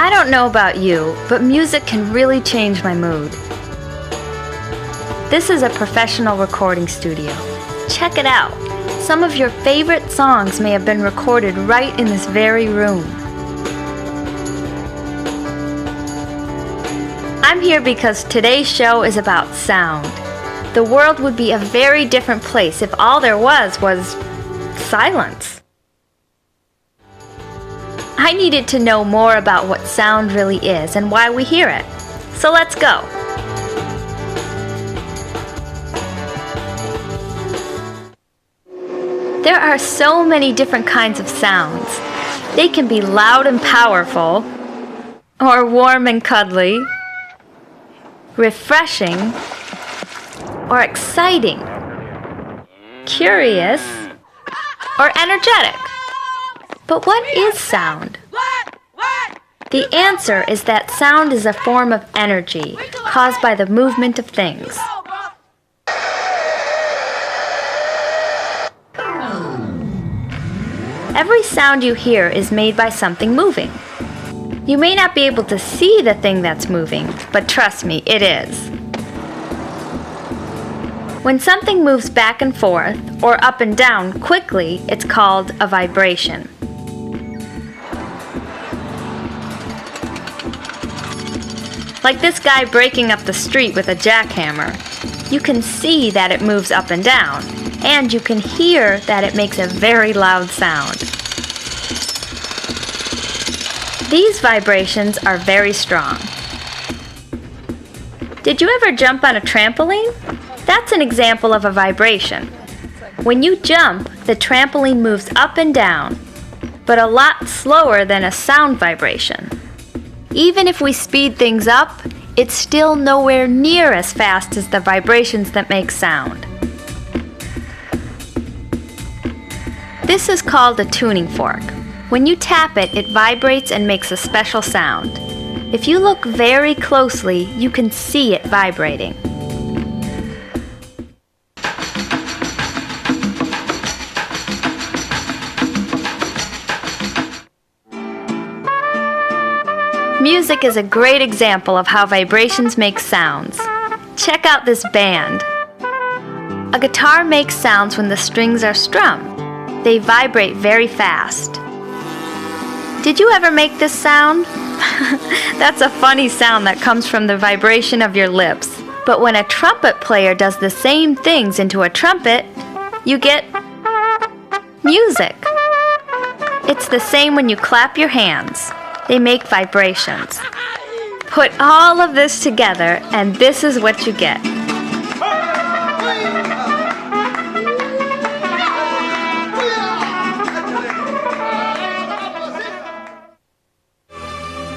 I don't know about you, but music can really change my mood. This is a professional recording studio. Check it out. Some of your favorite songs may have been recorded right in this very room. I'm here because today's show is about sound. The world would be a very different place if all there was silence. I needed to know more about what sound really is and why we hear it. So let's go. There are so many different kinds of sounds. They can be loud and powerful, or warm and cuddly, refreshing, or exciting, curious, or energetic. But what is sound? The answer is that sound is a form of energy caused by the movement of things. Every sound you hear is made by something moving. You may not be able to see the thing that's moving, but trust me, it is. When something moves back and forth, or up and down quickly, it's called a vibration. Like this guy breaking up the street with a jackhammer. You can see that it moves up and down, and you can hear that it makes a very loud sound. These vibrations are very strong. Did you ever jump on a trampoline? That's an example of a vibration. When you jump, the trampoline moves up and down, but a lot slower than a sound vibration. Even if we speed things up, it's still nowhere near as fast as the vibrations that make sound. This is called a tuning fork. When you tap it, it vibrates and makes a special sound. If you look very closely, you can see it vibrating. Music is a great example of how vibrations make sounds. Check out this band. A guitar makes sounds when the strings are strummed. They vibrate very fast. Did you ever make this sound? That's a funny sound that comes from the vibration of your lips. But when a trumpet player does the same things into a trumpet, you get music. It's the same when you clap your hands. They make vibrations. Put all of this together, and this is what you get.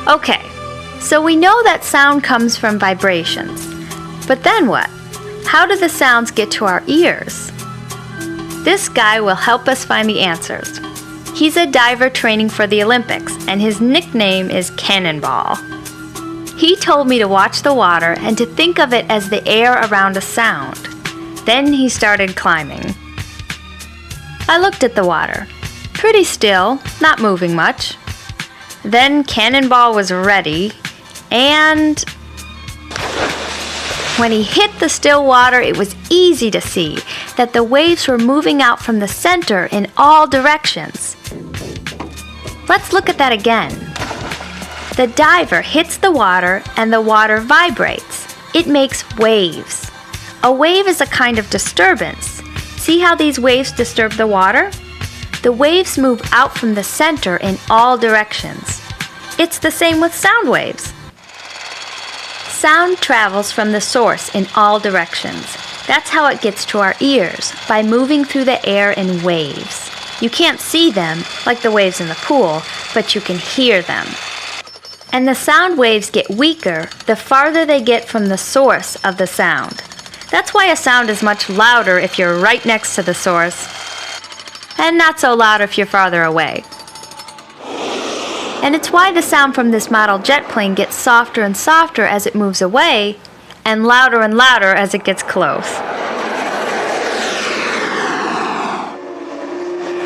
Okay, so we know that sound comes from vibrations. But then what? How do the sounds get to our ears? This guy will help us find the answers. He's a diver training for the Olympics, and his nickname is Cannonball. He told me to watch the water and to think of it as the air around a sound. Then he started climbing. I looked at the water. Pretty still, not moving much. Then Cannonball was ready, and when he hit the still water, it was easy to see that the waves were moving out from the center in all directions. Let's look at that again. The diver hits the water and the water vibrates. It makes waves. A wave is a kind of disturbance. See how these waves disturb the water? The waves move out from the center in all directions. It's the same with sound waves. Sound travels from the source in all directions. That's how it gets to our ears, by moving through the air in waves. You can't see them, like the waves in the pool, but you can hear them. And the sound waves get weaker the farther they get from the source of the sound. That's why a sound is much louder if you're right next to the source, and not so loud if you're farther away. And it's why the sound from this model jet plane gets softer and softer as it moves away, and louder as it gets close.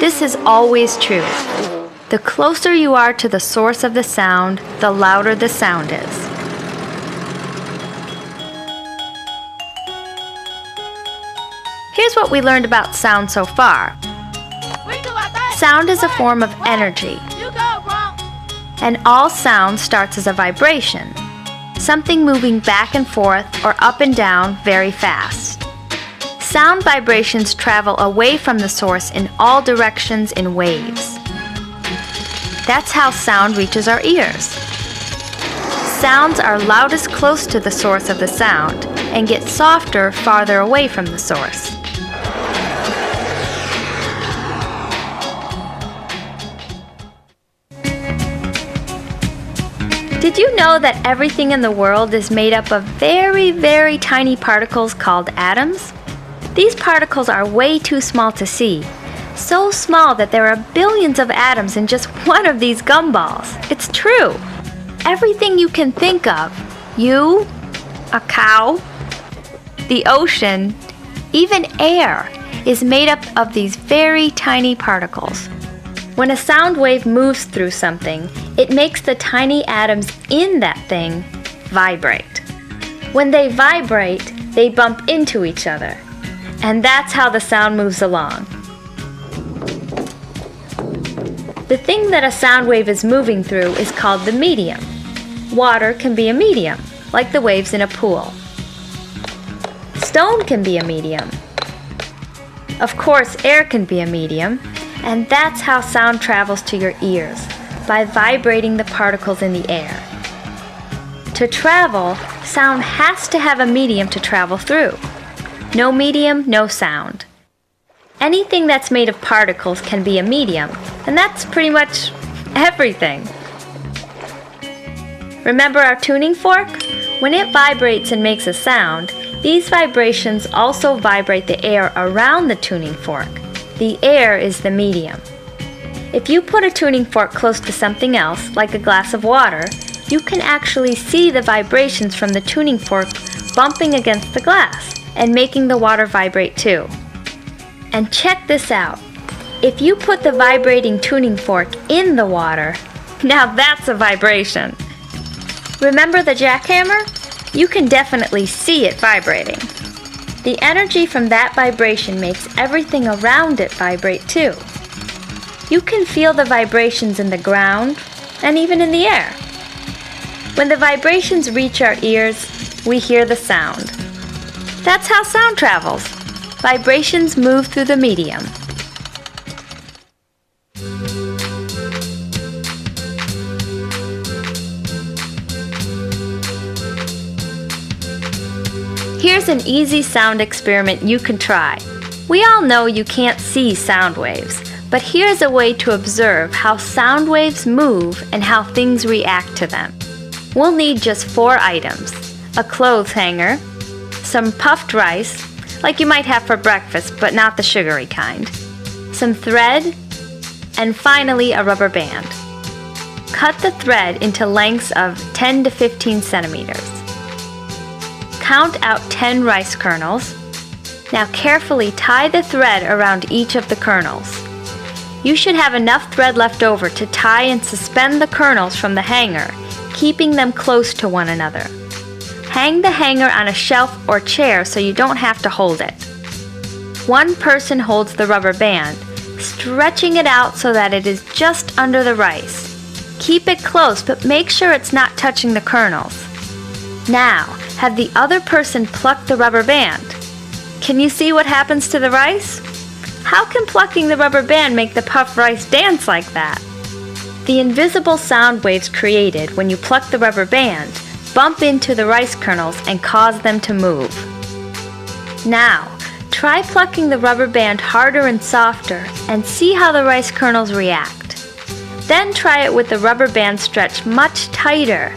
This is always true. The closer you are to the source of the sound, the louder the sound is. Here's what we learned about sound so far. Sound is a form of energy, and all sound starts as a vibration, something moving back and forth or up and down very fast. Sound vibrations travel away from the source in all directions in waves. That's how sound reaches our ears. Sounds are loudest close to the source of the sound and get softer farther away from the source. Did you know that everything in the world is made up of very, very tiny particles called atoms? These particles are way too small to see. So small that there are billions of atoms in just one of these gumballs. It's true. Everything you can think of, you, a cow, the ocean, even air, is made up of these very tiny particles. When a sound wave moves through something, it makes the tiny atoms in that thing vibrate. When they vibrate, they bump into each other. And that's how the sound moves along. The thing that a sound wave is moving through is called the medium. Water can be a medium, like the waves in a pool. Stone can be a medium. Of course, air can be a medium, and that's how sound travels to your ears, by vibrating the particles in the air. To travel, sound has to have a medium to travel through. No medium, no sound. Anything that's made of particles can be a medium, and that's pretty much everything. Remember our tuning fork? When it vibrates and makes a sound, these vibrations also vibrate the air around the tuning fork. The air is the medium. If you put a tuning fork close to something else, like a glass of water, you can actually see the vibrations from the tuning fork bumping against the glass and making the water vibrate too. And check this out. If you put the vibrating tuning fork in the water, now that's a vibration. Remember the jackhammer? You can definitely see it vibrating. The energy from that vibration makes everything around it vibrate too. You can feel the vibrations in the ground and even in the air. When the vibrations reach our ears, we hear the sound. That's how sound travels. Vibrations move through the medium. Here's an easy sound experiment you can try. We all know you can't see sound waves, but here's a way to observe how sound waves move and how things react to them. We'll need just 4 items: a clothes hanger, some puffed rice, like you might have for breakfast but not the sugary kind, some thread, and finally a rubber band. Cut the thread into lengths of 10 to 15 centimeters. Count out 10 rice kernels. Now carefully tie the thread around each of the kernels. You should have enough thread left over to tie and suspend the kernels from the hanger, keeping them close to one another. Hang the hanger on a shelf or chair so you don't have to hold it. One person holds the rubber band, stretching it out so that it is just under the rice. Keep it close, but make sure it's not touching the kernels. Now, have the other person pluck the rubber band. Can you see what happens to the rice? How can plucking the rubber band make the puffed rice dance like that? The invisible sound waves created when you pluck the rubber band bump into the rice kernels and cause them to move. Now, try plucking the rubber band harder and softer and see how the rice kernels react. Then try it with the rubber band stretched much tighter,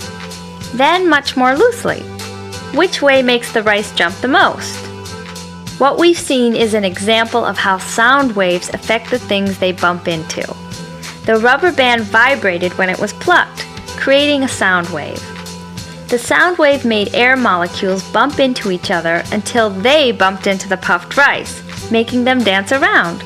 then much more loosely. Which way makes the rice jump the most? What we've seen is an example of how sound waves affect the things they bump into. The rubber band vibrated when it was plucked, creating a sound wave. The sound wave made air molecules bump into each other until they bumped into the puffed rice, making them dance around.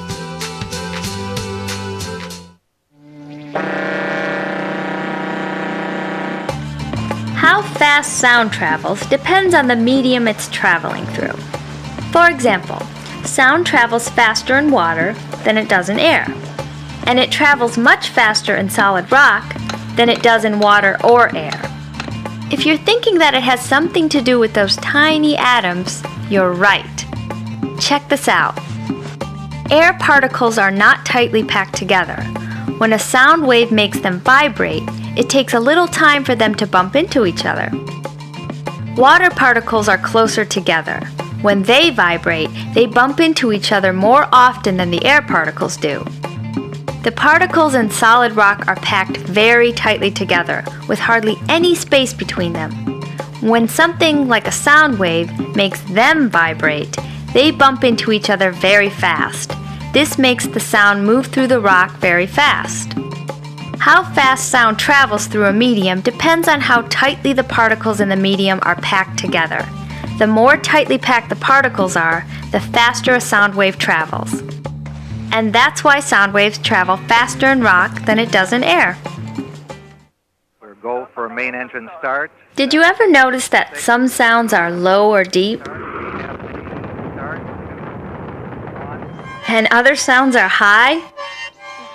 How fast sound travels depends on the medium it's traveling through. For example, sound travels faster in water than it does in air, and it travels much faster in solid rock than it does in water or air. If you're thinking that it has something to do with those tiny atoms, you're right. Check this out. Air particles are not tightly packed together. When a sound wave makes them vibrate, it takes a little time for them to bump into each other. Water particles are closer together. When they vibrate, they bump into each other more often than the air particles do. The particles in solid rock are packed very tightly together, with hardly any space between them. When something like a sound wave makes them vibrate, they bump into each other very fast. This makes the sound move through the rock very fast. How fast sound travels through a medium depends on how tightly the particles in the medium are packed together. The more tightly packed the particles are, the faster a sound wave travels. And that's why sound waves travel faster in rock than it does in air. We'll go for main engine start. Did you ever notice that some sounds are low or deep, and other sounds are high?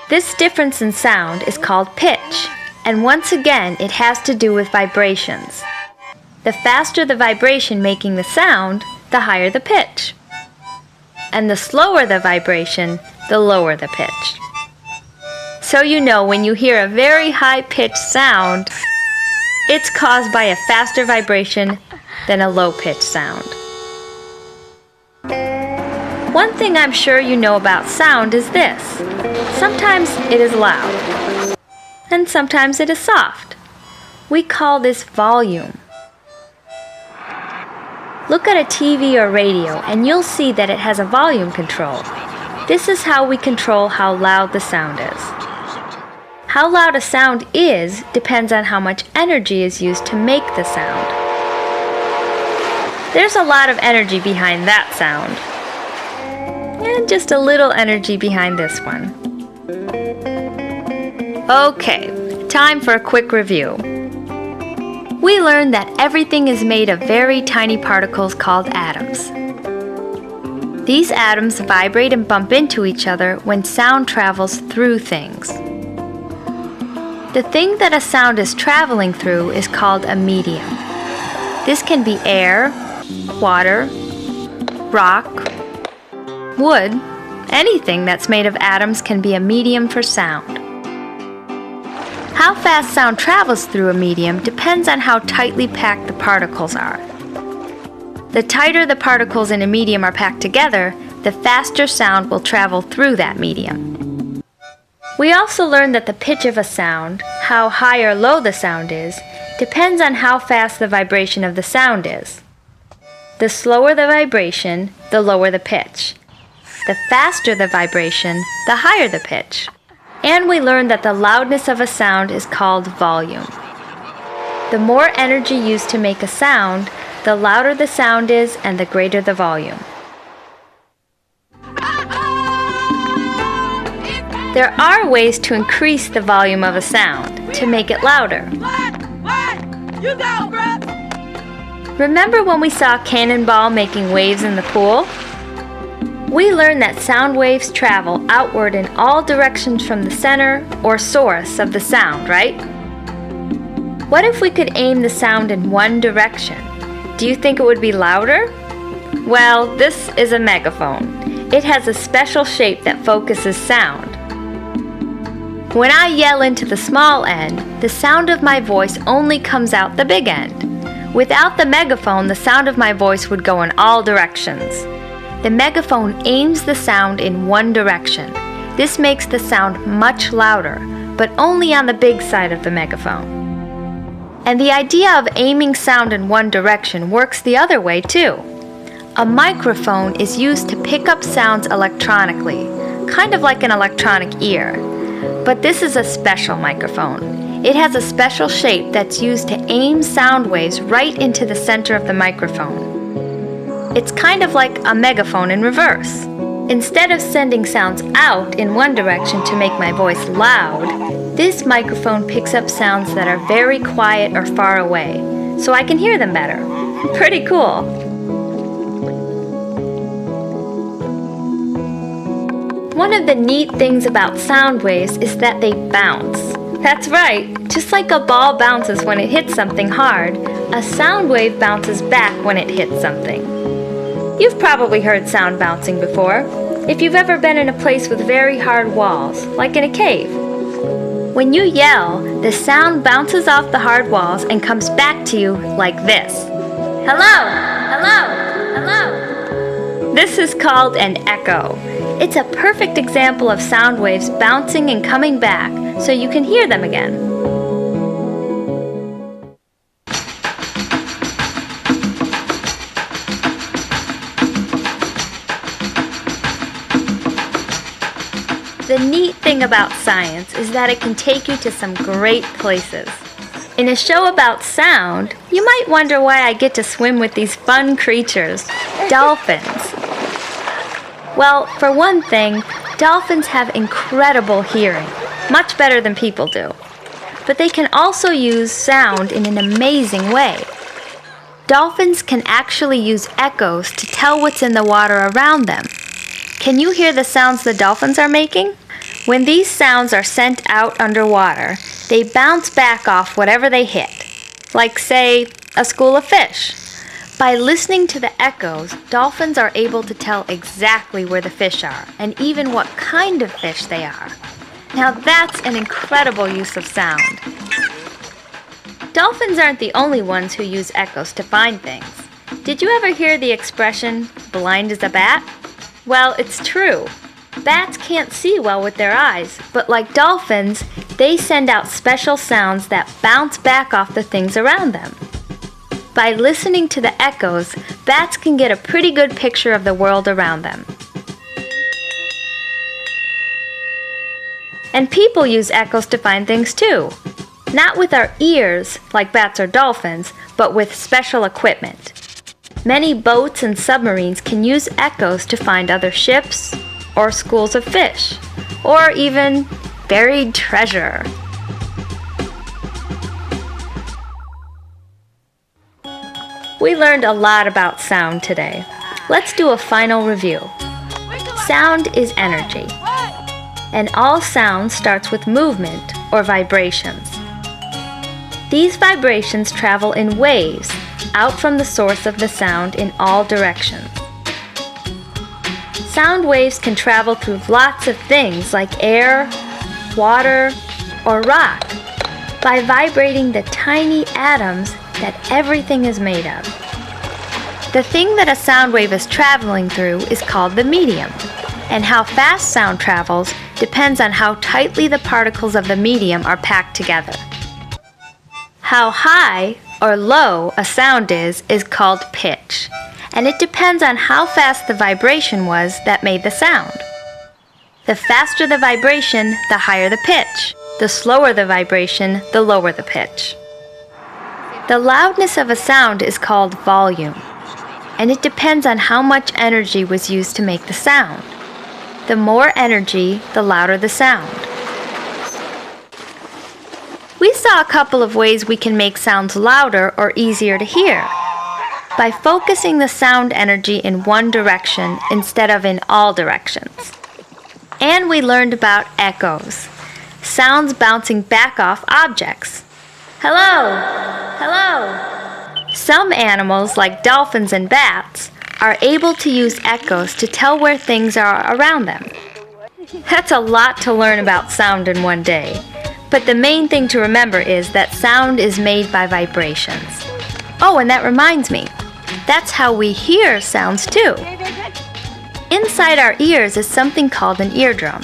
This difference in sound is called pitch, and once again it has to do with vibrations. The faster the vibration making the sound, the higher the pitch. And the slower the vibration, the lower the pitch. So you know when you hear a very high-pitched sound, it's caused by a faster vibration than a low-pitched sound. One thing I'm sure you know about sound is this. Sometimes it is loud, and sometimes it is soft. We call this volume. Look at a TV or radio and you'll see that it has a volume control. This is how we control how loud the sound is. How loud a sound is depends on how much energy is used to make the sound. There's a lot of energy behind that sound, and just a little energy behind this one. Okay, time for a quick review. We learned that everything is made of very tiny particles called atoms. These atoms vibrate and bump into each other when sound travels through things. The thing that a sound is traveling through is called a medium. This can be air, water, rock, wood. Anything that's made of atoms can be a medium for sound. How fast sound travels through a medium depends on how tightly packed the particles are. The tighter the particles in a medium are packed together, the faster sound will travel through that medium. We also learned that the pitch of a sound, how high or low the sound is, depends on how fast the vibration of the sound is. The slower the vibration, the lower the pitch. The faster the vibration, the higher the pitch. And we learned that the loudness of a sound is called volume. The more energy used to make a sound, the louder the sound is and the greater the volume. There are ways to increase the volume of a sound, to make it louder. You go, bro! Remember when we saw a cannonball making waves in the pool? We learned that sound waves travel outward in all directions from the center or source of the sound, right? What if we could aim the sound in one direction? Do you think it would be louder? Well, this is a megaphone. It has a special shape that focuses sound. When I yell into the small end, the sound of my voice only comes out the big end. Without the megaphone, the sound of my voice would go in all directions. The megaphone aims the sound in one direction. This makes the sound much louder, but only on the big side of the megaphone. And the idea of aiming sound in one direction works the other way too. A microphone is used to pick up sounds electronically, kind of like an electronic ear. But this is a special microphone. It has a special shape that's used to aim sound waves right into the center of the microphone. It's kind of like a megaphone in reverse. Instead of sending sounds out in one direction to make my voice loud, this microphone picks up sounds that are very quiet or far away, so I can hear them better. Pretty cool. One of the neat things about sound waves is that they bounce. That's right, just like a ball bounces when it hits something hard, a sound wave bounces back when it hits something. You've probably heard sound bouncing before, if you've ever been in a place with very hard walls, like in a cave. When you yell, the sound bounces off the hard walls and comes back to you like this. Hello, hello, hello. This is called an echo. It's a perfect example of sound waves bouncing and coming back so you can hear them again. The neat thing about science is that it can take you to some great places. In a show about sound, you might wonder why I get to swim with these fun creatures, dolphins. Well, for one thing, dolphins have incredible hearing, much better than people do. But they can also use sound in an amazing way. Dolphins can actually use echoes to tell what's in the water around them. Can you hear the sounds the dolphins are making? When these sounds are sent out underwater, they bounce back off whatever they hit, like, say, a school of fish. By listening to the echoes, dolphins are able to tell exactly where the fish are, and even what kind of fish they are. Now that's an incredible use of sound. Dolphins aren't the only ones who use echoes to find things. Did you ever hear the expression, blind as a bat? Well, it's true. Bats can't see well with their eyes, but like dolphins, they send out special sounds that bounce back off the things around them. By listening to the echoes, bats can get a pretty good picture of the world around them. And people use echoes to find things too. Not with our ears, like bats or dolphins, but with special equipment. Many boats and submarines can use echoes to find other ships, or schools of fish, or even buried treasure. We learned a lot about sound today. Let's do a final review. Sound is energy, and all sound starts with movement or vibrations. These vibrations travel in waves out from the source of the sound in all directions. Sound waves can travel through lots of things like air, water, or rock by vibrating the tiny atoms that everything is made of. The thing that a sound wave is traveling through is called the medium, and how fast sound travels depends on how tightly the particles of the medium are packed together. How high or low a sound is called pitch, and it depends on how fast the vibration was that made the sound. The faster the vibration, the higher the pitch. The slower the vibration, the lower the pitch. The loudness of a sound is called volume, and it depends on how much energy was used to make the sound. The more energy, the louder the sound. We saw a couple of ways we can make sounds louder or easier to hear. By focusing the sound energy in one direction instead of in all directions. And we learned about echoes, sounds bouncing back off objects. Hello, hello. Some animals, like dolphins and bats, are able to use echoes to tell where things are around them. That's a lot to learn about sound in one day. But the main thing to remember is that sound is made by vibrations. Oh, and that reminds me, that's how we hear sounds too. Inside our ears is something called an eardrum.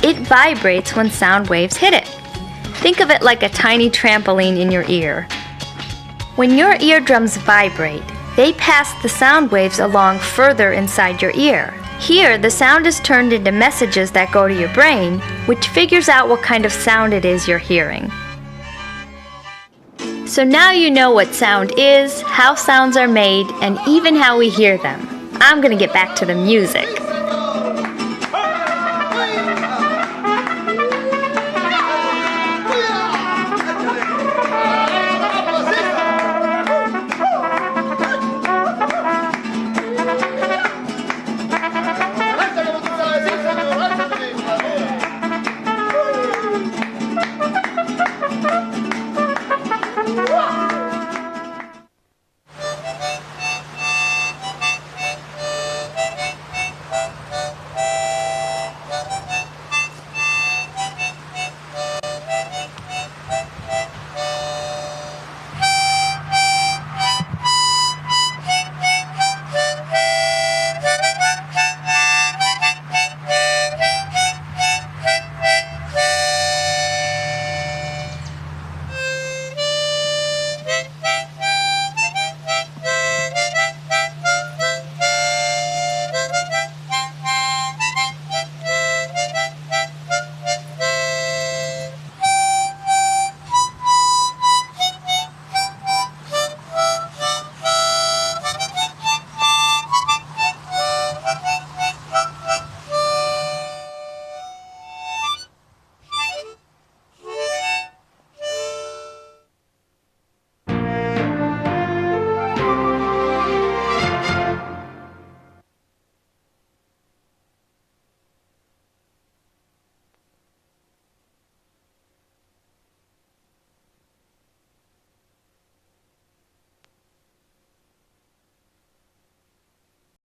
It vibrates when sound waves hit it. Think of it like a tiny trampoline in your ear. When your eardrums vibrate, they pass the sound waves along further inside your ear. Here, the sound is turned into messages that go to your brain, which figures out what kind of sound it is you're hearing. So now you know what sound is, how sounds are made, and even how we hear them. I'm gonna get back to the music.